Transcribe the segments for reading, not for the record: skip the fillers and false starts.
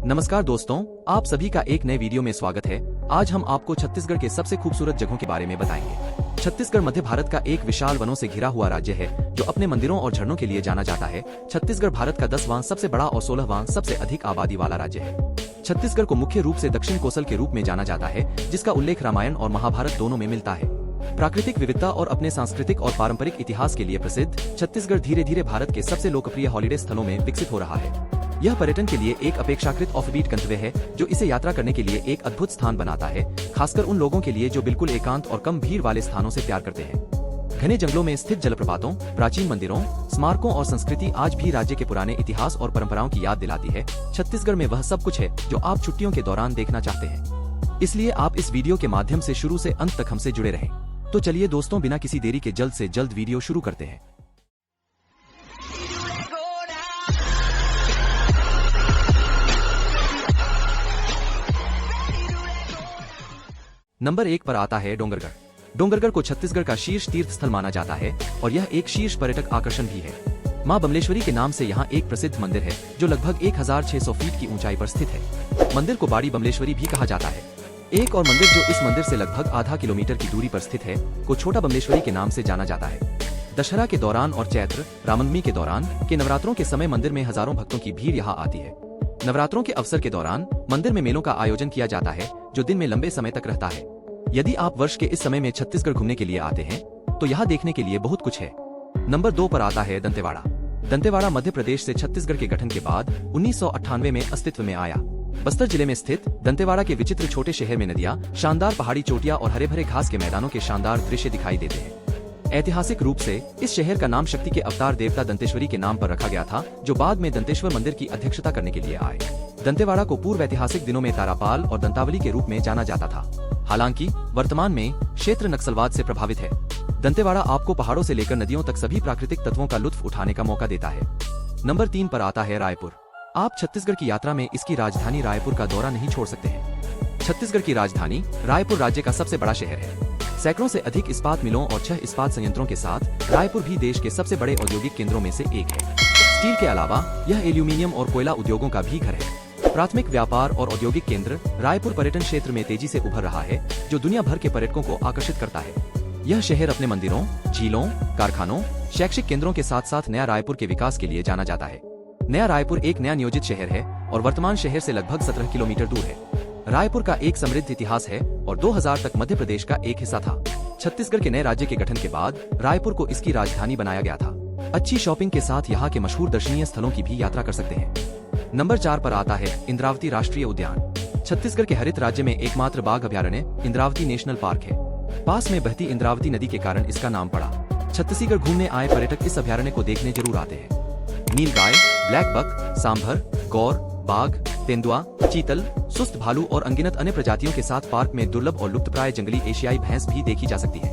नमस्कार दोस्तों, आप सभी का एक नए वीडियो में स्वागत है। आज हम आपको छत्तीसगढ़ के सबसे खूबसूरत जगहों के बारे में बताएंगे। छत्तीसगढ़ मध्य भारत का एक विशाल वनों से घिरा हुआ राज्य है जो अपने मंदिरों और झरनों के लिए जाना जाता है। छत्तीसगढ़ भारत का 10वां सबसे बड़ा और 16वां सबसे अधिक आबादी वाला राज्य है। छत्तीसगढ़ को मुख्य रूप से दक्षिण कोसल के रूप में जाना जाता है, जिसका उल्लेख रामायण और महाभारत दोनों में मिलता है। प्राकृतिक विविधता और अपने सांस्कृतिक और पारंपरिक इतिहास के लिए प्रसिद्ध छत्तीसगढ़ धीरे धीरे भारत के सबसे लोकप्रिय हॉलिडे स्थलों में विकसित हो रहा है। यह पर्यटन के लिए एक अपेक्षाकृत ऑफबीट गंतव्य है, जो इसे यात्रा करने के लिए एक अद्भुत स्थान बनाता है, खासकर उन लोगों के लिए जो बिल्कुल एकांत और कम भीड़ वाले स्थानों से प्यार करते हैं। घने जंगलों में स्थित जलप्रपातों, प्राचीन मंदिरों, स्मारकों और संस्कृति आज भी राज्य के पुराने इतिहास और परंपराओं की याद दिलाती है। छत्तीसगढ़ में वह सब कुछ है जो आप छुट्टियों के दौरान देखना चाहते हैं। इसलिए आप इस वीडियो के माध्यम से शुरू से अंत तक हमसे जुड़े रहें। तो चलिए दोस्तों, बिना किसी देरी के जल्द से जल्द वीडियो शुरू करते हैं। नंबर 1 पर आता है डोंगरगढ़। डोंगरगढ़ को छत्तीसगढ़ का शीर्ष तीर्थ स्थल माना जाता है और यह एक शीर्ष पर्यटक आकर्षण भी है। मां बमलेश्वरी के नाम से यहाँ एक प्रसिद्ध मंदिर है जो लगभग 1600 फीट की ऊंचाई पर स्थित है। मंदिर को बाड़ी बमलेश्वरी भी कहा जाता है। एक और मंदिर जो इस मंदिर से लगभग आधा किलोमीटर की दूरी पर स्थित है को छोटा बमलेश्वरी के नाम से जाना जाता है। दशहरा के दौरान और चैत्र रामनवमी के दौरान के नवरात्रों के समय मंदिर में हजारों भक्तों की भीड़ यहाँ आती है। नवरात्रों के अवसर के दौरान मंदिर में मेलों का आयोजन किया जाता है जो दिन में लंबे समय तक रहता है। यदि आप वर्ष के इस समय में छत्तीसगढ़ घूमने के लिए आते हैं तो यहाँ देखने के लिए बहुत कुछ है। नंबर 2 पर आता है दंतेवाड़ा। दंतेवाड़ा मध्य प्रदेश से छत्तीसगढ़ के गठन के बाद 1998 में अस्तित्व में आया। बस्तर जिले में स्थित दंतेवाड़ा के विचित्र छोटे शहर में नदियां, शानदार पहाड़ी चोटियां और हरे भरे घास के मैदानों के शानदार दृश्य दिखाई देते हैं। ऐतिहासिक रूप से इस शहर का नाम शक्ति के अवतार देवता दंतेश्वरी के नाम पर रखा गया था, जो बाद में दंतेश्वर मंदिर की अध्यक्षता करने के लिए आए। दंतेवाड़ा को पूर्व ऐतिहासिक दिनों में तारापाल और दंतावली के रूप में जाना जाता था। हालांकि वर्तमान में क्षेत्र नक्सलवाद से प्रभावित है। दंतेवाड़ा आपको पहाड़ों से लेकर नदियों तक सभी प्राकृतिक तत्वों का लुत्फ उठाने का मौका देता है। नंबर 3 पर आता है रायपुर। आप छत्तीसगढ़ की यात्रा में इसकी राजधानी रायपुर का दौरा नहीं छोड़ सकते हैं। छत्तीसगढ़ की राजधानी रायपुर राज्य का सबसे बड़ा शहर है। सैकड़ों से अधिक इस्पात मिलों और 6 इस्पात संयंत्रों के साथ रायपुर भी देश के सबसे बड़े औद्योगिक केंद्रों में से एक है। स्टील के अलावा यह एल्यूमिनियम और कोयला उद्योगों का भी घर है। प्राथमिक व्यापार और औद्योगिक केंद्र रायपुर पर्यटन क्षेत्र में तेजी से उभर रहा है, जो दुनिया भर के पर्यटकों को आकर्षित करता है। यह शहर अपने मंदिरों, झीलों, कारखानों, शैक्षिक केंद्रों के साथ साथ नया रायपुर के विकास के लिए जाना जाता है। नया रायपुर एक नया नियोजित शहर है और वर्तमान शहर से लगभग 17 किलोमीटर दूर है। रायपुर का एक समृद्ध इतिहास है और 2000 तक मध्य प्रदेश का एक हिस्सा था। छत्तीसगढ़ के नए राज्य के गठन के बाद रायपुर को इसकी राजधानी बनाया गया था। अच्छी शॉपिंग के साथ यहाँ के मशहूर दर्शनीय स्थलों की भी यात्रा कर सकते हैं। नंबर 4 पर आता है इंद्रावती राष्ट्रीय उद्यान। छत्तीसगढ़ के हरित राज्य में एकमात्र बाघ अभयारण्य इंद्रावती नेशनल पार्क है। पास में बहती इंद्रावती नदी के कारण इसका नाम पड़ा। छत्तीसगढ़ घूमने आए पर्यटक इस अभयारण्य को देखने जरूर आते हैं। नीलगाय, ब्लैक बक, सांभर, गौर, बाघ, तेंदुआ, चीतल, सुस्त भालू और अनगिनत अन्य प्रजातियों के साथ पार्क में दुर्लभ और लुप्तप्राय जंगली एशियाई भैंस भी देखी जा सकती है।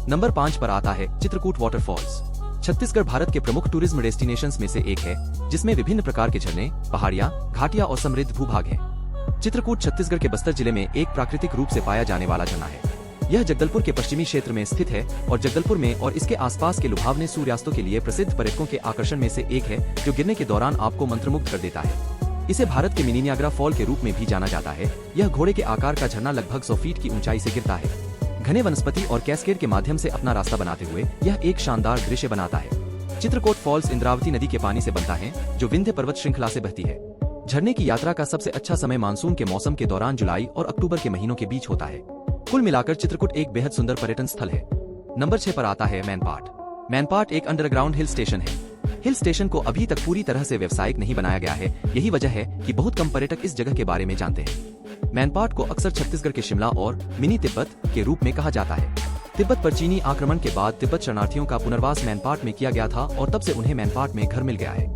नंबर 5 पर आता है चित्रकूट वाटरफॉल्स। छत्तीसगढ़ भारत के प्रमुख टूरिज्म डेस्टिनेशंस में से एक है, जिसमें विभिन्न प्रकार के झरने, पहाड़ियां, घाटियां और समृद्ध भूभाग हैं। चित्रकूट छत्तीसगढ़ के बस्तर जिले में एक प्राकृतिक रूप से पाया जाने वाला झरना है। यह जगदलपुर के पश्चिमी क्षेत्र में स्थित है और जगदलपुर में और इसके आसपास के लुभावने सूर्यास्तों के लिए प्रसिद्ध पर्यटकों के आकर्षण में से एक है, जो गिरने के दौरान आपको मंत्रमुग्ध कर देता है। इसे भारत के मिनी नियाग्रा फॉल के रूप में भी जाना जाता है। यह घोड़े के आकार का झरना लगभग 100 फीट की ऊंचाई से गिरता है। घने वनस्पति और कैस्केड के माध्यम से अपना रास्ता बनाते हुए यह एक शानदार दृश्य बनाता है। चित्रकूट फॉल्स इंद्रावती नदी के पानी से बनता है, जो विंध्य पर्वत श्रृंखला से बहती है। झरने की यात्रा का सबसे अच्छा समय मानसून के मौसम के दौरान जुलाई और अक्टूबर के महीनों के बीच होता है। कुल मिलाकर चित्रकूट एक बेहद सुंदर पर्यटन स्थल है। नंबर 6 पर आता है मैनपाट। मैनपाट एक अंडरग्राउंड हिल स्टेशन है। हिल स्टेशन को अभी तक पूरी तरह से व्यावसायिक नहीं बनाया गया है। यही वजह है कि बहुत कम पर्यटक इस जगह के बारे में जानते हैं। मैनपाट को अक्सर छत्तीसगढ़ के शिमला और मिनी तिब्बत के रूप में कहा जाता है। तिब्बत पर चीनी आक्रमण के बाद तिब्बत शरणार्थियों का पुनर्वास मैनपाट में किया गया था और तब से उन्हें मैनपाट में घर मिल गया है।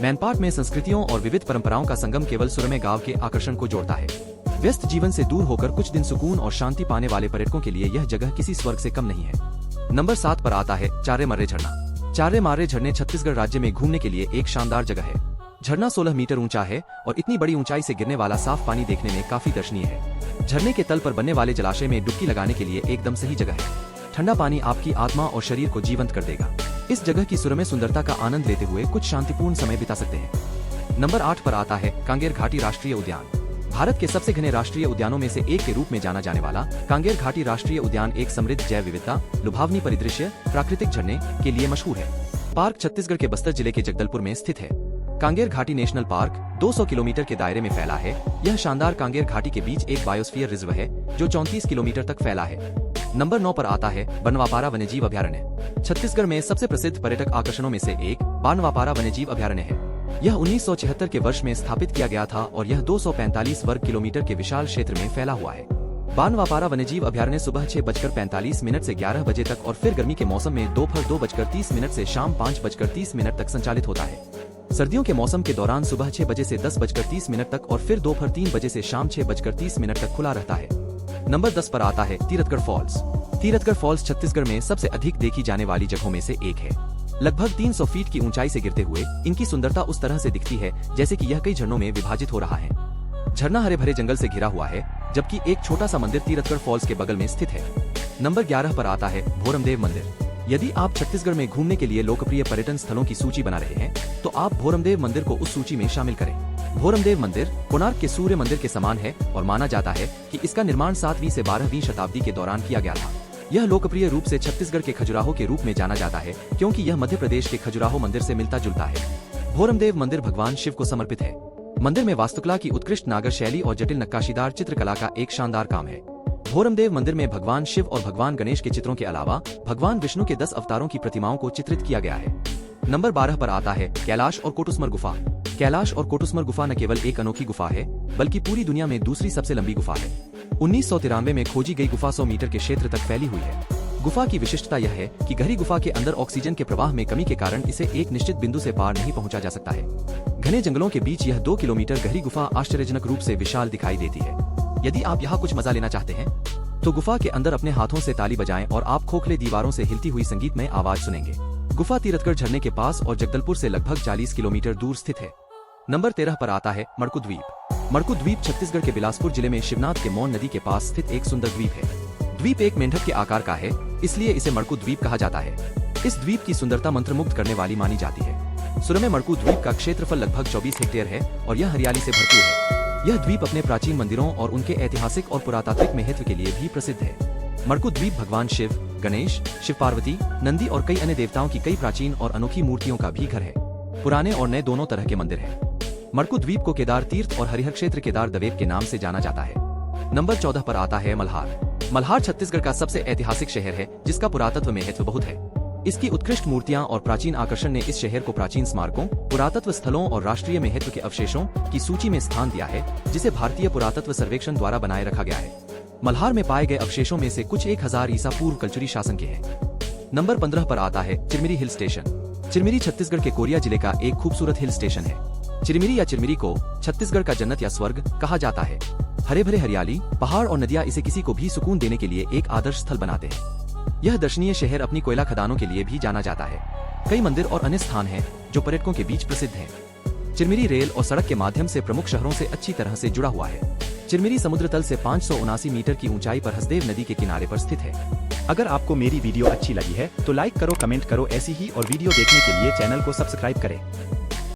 मैनपाट में संस्कृतियों और विविध परंपराओं का संगम केवल सुरमे गांव के आकर्षण को जोड़ता है। व्यस्त जीवन से दूर होकर कुछ दिन सुकून और शांति पाने वाले पर्यटकों के लिए यह जगह किसी स्वर्ग से कम नहीं है। नंबर 7 पर आता है चारे मर्रे झरना। चारे मारे झरने छत्तीसगढ़ राज्य में घूमने के लिए एक शानदार जगह है। झरना 16 मीटर ऊंचा है और इतनी बड़ी ऊंचाई से गिरने वाला साफ पानी देखने में काफी दर्शनीय है। झरने के तल पर बनने वाले जलाशय में डुबकी लगाने के लिए एकदम सही जगह है। ठंडा पानी आपकी आत्मा और शरीर को जीवंत कर देगा। इस जगह की सुरम्य सुंदरता का आनंद लेते हुए कुछ शांतिपूर्ण समय बिता सकते हैं। नंबर 8 पर आता है कांगेर घाटी राष्ट्रीय उद्यान। भारत के सबसे घने राष्ट्रीय उद्यानों में से एक के रूप में जाना जाने वाला कांगेर घाटी राष्ट्रीय उद्यान एक समृद्ध जैव विविधता, लुभावनी परिदृश्य, प्राकृतिक झरने के लिए मशहूर है। पार्क छत्तीसगढ़ के बस्तर जिले के जगदलपुर में स्थित है। कांगेर घाटी नेशनल पार्क 200 किलोमीटर के दायरे में फैला है। यह शानदार कांगेर घाटी के बीच एक बायोस्फीयर रिजर्व है जो 34 किलोमीटर तक फैला है। नंबर 9 पर आता है बनवापारा वन्यजीव अभयारण्य। छत्तीसगढ़ में सबसे प्रसिद्ध पर्यटक आकर्षणों में से एक बनवापारा वन्यजीव अभयारण्य है। यह 1976 के वर्ष में स्थापित किया गया था और यह 245 वर्ग किलोमीटर के विशाल क्षेत्र में फैला हुआ है। बनवापारा वन्यजीव अभयारण्य सुबह 6:45 से 11 बजे तक और फिर गर्मी के मौसम में दोपहर 2:30 से शाम 5:30 तक संचालित होता है। सर्दियों के मौसम के दौरान सुबह 6 बजे से 10:30 तक और फिर दोपहर 3 बजे से शाम 6:30 तक खुला रहता है। नंबर 10 पर आता है तीरथगढ़ फॉल्स। तीरथगढ़ फॉल्स छत्तीसगढ़ में सबसे अधिक देखी जाने वाली जगहों में से एक है। लगभग 300 फीट की ऊंचाई से गिरते हुए इनकी सुंदरता उस तरह से दिखती है जैसे कि यह कई झरनों में विभाजित हो रहा है। झरना हरे भरे जंगल से घिरा हुआ है, जबकि एक छोटा सा मंदिर तीरथगढ़ फॉल्स के बगल में स्थित है। नंबर 11 पर आता है भोरमदेव मंदिर। यदि आप छत्तीसगढ़ में घूमने के लिए लोकप्रिय पर्यटन स्थलों की सूची बना रहे हैं तो आप भोरमदेव मंदिर को उस सूची में शामिल करें। भोरमदेव मंदिर कोणार्क के सूर्य मंदिर के समान है और माना जाता है कि इसका निर्माण 7वीं से 12वीं शताब्दी के दौरान किया गया था। यह लोकप्रिय रूप से छत्तीसगढ़ के खजुराहो के रूप में जाना जाता है क्योंकि यह मध्य प्रदेश के खजुराहो मंदिर से मिलता जुलता है। भोरमदेव मंदिर भगवान शिव को समर्पित है। मंदिर में वास्तुकला की उत्कृष्ट नागर शैली और जटिल नक्काशीदार चित्रकला का एक शानदार काम है। भोरमदेव मंदिर में भगवान शिव और भगवान गणेश के चित्रों के अलावा भगवान विष्णु के 10 अवतारों की प्रतिमाओं को चित्रित किया गया है। नंबर 12 पर आता है कैलाश और कोटुस्मर गुफा। कैलाश और कोटुस्मर गुफा न केवल एक अनोखी गुफा है बल्कि पूरी दुनिया में दूसरी सबसे लंबी गुफा है। 1993 में खोजी गई गुफा 100 मीटर के क्षेत्र तक फैली हुई है। गुफा की विशिष्टता यह है कि गहरी गुफा के अंदर ऑक्सीजन के प्रवाह में कमी के कारण इसे एक निश्चित बिंदु से पार नहीं पहुंचा जा सकता है। घने जंगलों के बीच यह 2 किलोमीटर गहरी गुफा आश्चर्यजनक रूप से विशाल दिखाई देती है। यदि आप यहाँ कुछ मजा लेना चाहते हैं तो गुफा के अंदर अपने हाथों से ताली बजाएं और आप खोखले दीवारों से हिलती हुई संगीतमय आवाज सुनेंगे। गुफा तीरथगढ़ झरने के पास और जगदलपुर से लगभग 40 किलोमीटर दूर स्थित है। नंबर 13 पर आता है मड़कू द्वीप। मड़कू द्वीप छत्तीसगढ़ के बिलासपुर जिले में शिवनाथ के मौन नदी के पास स्थित एक सुंदर द्वीप है। द्वीप एक मेंढक के आकार का है, इसलिए इसे मड़कू द्वीप कहा जाता है। इस द्वीप की सुंदरता मंत्रमुग्ध करने वाली मानी जाती है। सुरमे मड़कू द्वीप का क्षेत्रफल लगभग 24 हेक्टेयर है और यह हरियाली से भरपूर है। यह द्वीप अपने प्राचीन मंदिरों और उनके ऐतिहासिक और पुरातात्विक महत्व के लिए भी प्रसिद्ध है। मड़कू द्वीप भगवान शिव, गणेश, शिव पार्वती, नंदी और कई अन्य देवताओं की कई प्राचीन और अनोखी मूर्तियों का भी घर है। पुराने और नए दोनों तरह के मंदिर हैं। मड़कू द्वीप को केदार तीर्थ और हरिहर क्षेत्र केदार दवेप के नाम से जाना जाता है। नंबर 14 पर आता है मल्हार। मल्हार छत्तीसगढ़ का सबसे ऐतिहासिक शहर है जिसका पुरातत्व महत्व बहुत है। इसकी उत्कृष्ट मूर्तियां और प्राचीन आकर्षण ने इस शहर को प्राचीन स्मारकों, पुरातत्व स्थलों और राष्ट्रीय महत्व के अवशेषों की सूची में स्थान दिया है, जिसे भारतीय पुरातत्व सर्वेक्षण द्वारा बनाए रखा गया है। मल्हार में पाए गए अवशेषों में से कुछ 1000 ईसा पूर्व कल्चुरी शासन के हैं। नंबर 15 पर आता है चिरमिरी हिल स्टेशन। चिरमिरी छत्तीसगढ़ के कोरिया जिले का एक खूबसूरत हिल स्टेशन है। चिरमिरी या चिरमिरी को छत्तीसगढ़ का जन्नत या स्वर्ग कहा जाता है। हरे भरे हरियाली, पहाड़ और नदियां इसे किसी को भी सुकून देने के लिए एक आदर्श स्थल बनाते हैं। यह दर्शनीय शहर अपनी कोयला खदानों के लिए भी जाना जाता है। कई मंदिर और अन्य स्थान हैं जो पर्यटकों के बीच प्रसिद्ध हैं। चिरमिरी रेल और सड़क के माध्यम से प्रमुख शहरों से अच्छी तरह से जुड़ा हुआ है। चिरमिरी समुद्र तल से 579 मीटर की ऊंचाई पर हसदेव नदी के किनारे पर स्थित है। अगर आपको मेरी वीडियो अच्छी लगी है तो लाइक करो, कमेंट करो। ऐसी ही और वीडियो देखने के लिए चैनल को सब्सक्राइब करें।